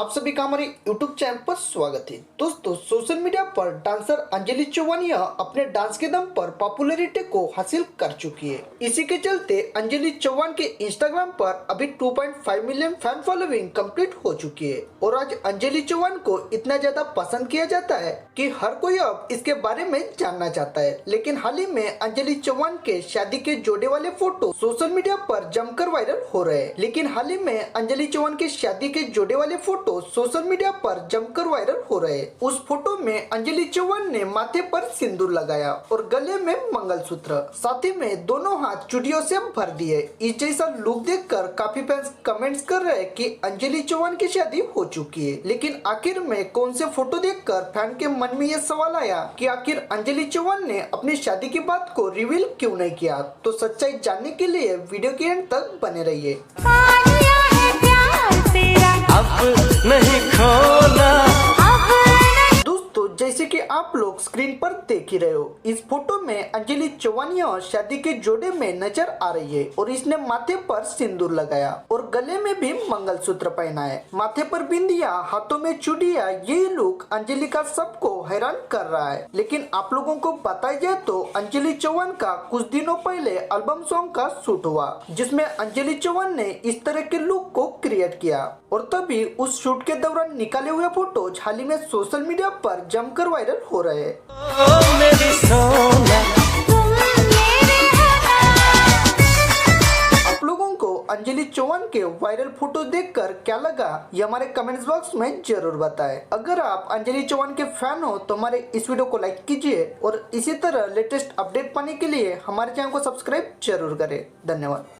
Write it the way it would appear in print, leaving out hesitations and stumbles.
आप सभी का हमारे YouTube चैनल पर स्वागत है। दोस्तों, सोशल मीडिया पर डांसर अंजलि चौवानिया अपने डांस के दम पर पॉपुलैरिटी को हासिल कर चुकी है। इसी के चलते अंजलि चौहान के इंस्टाग्राम पर अभी 2.5 मिलियन फैन फॉलोइंग कंप्लीट हो चुकी है और आज अंजलि चौहान को इतना ज्यादा पसंद किया जाता है कि हर कोई अब इसके बारे में जानना चाहता है। लेकिन हाल ही में अंजलि चौहान के शादी के जोड़े वाले फोटो सोशल मीडिया पर जमकर वायरल हो रहे हैं। लेकिन हाल ही में अंजलि चौहान के शादी के जोड़े वाले फोटो सोशल मीडिया पर जमकर वायरल हो रहे हैं। उस फोटो में अंजलि चौहान ने माथे पर सिंदूर लगाया और गले में मंगलसूत्र, साथ ही में दोनों हाथ चूड़ियों से भर दिए। इस जैसा लुक देखकर काफी फैंस कमेंट्स कर रहे हैं कि अंजलि चौहान की शादी हो चुकी है। लेकिन आखिर में कौन से फोटो देखकर फैन के मन में ये सवाल आया कि आखिर अंजलि चौहान ने अपनी शादी की बात को रिवील क्यों नहीं किया। तो सच्चाई जानने के लिए वीडियो के एंड तक बने रहिए। नहीं खोला। दोस्तों, जैसे कि आप लोग स्क्रीन पर देख ही रहे हो, इस फोटो में अंजलि चौहानिया शादी के जोड़े में नजर आ रही है और इसने माथे पर सिंदूर लगाया और गले में भी मंगलसूत्र पहना है। माथे पर बिंदिया, हाथों में चूड़ियां, ये लुक अंजलि का सबको हैरान कर रहा है। लेकिन आप लोगों को बताया जाए तो अंजलि चौहान का कुछ दिनों पहले एल्बम सॉन्ग का शूट हुआ, जिसमें अंजलि चौहान ने इस तरह के लुक को क्रिएट किया और तभी उस शूट के दौरान निकाले हुए फोटोज हाल ही में सोशल मीडिया पर जमकर वायरल हो रहे हैं। आप लोगों को अंजलि चौहान के वायरल फोटो देखकर क्या लगा, ये हमारे कमेंट्स बॉक्स में जरूर बताएं। अगर आप अंजलि चौहान के फैन हो तो हमारे इस वीडियो को लाइक कीजिए और इसी तरह लेटेस्ट अपडेट पाने के लिए हमारे चैनल को सब्सक्राइब जरूर करें। धन्यवाद।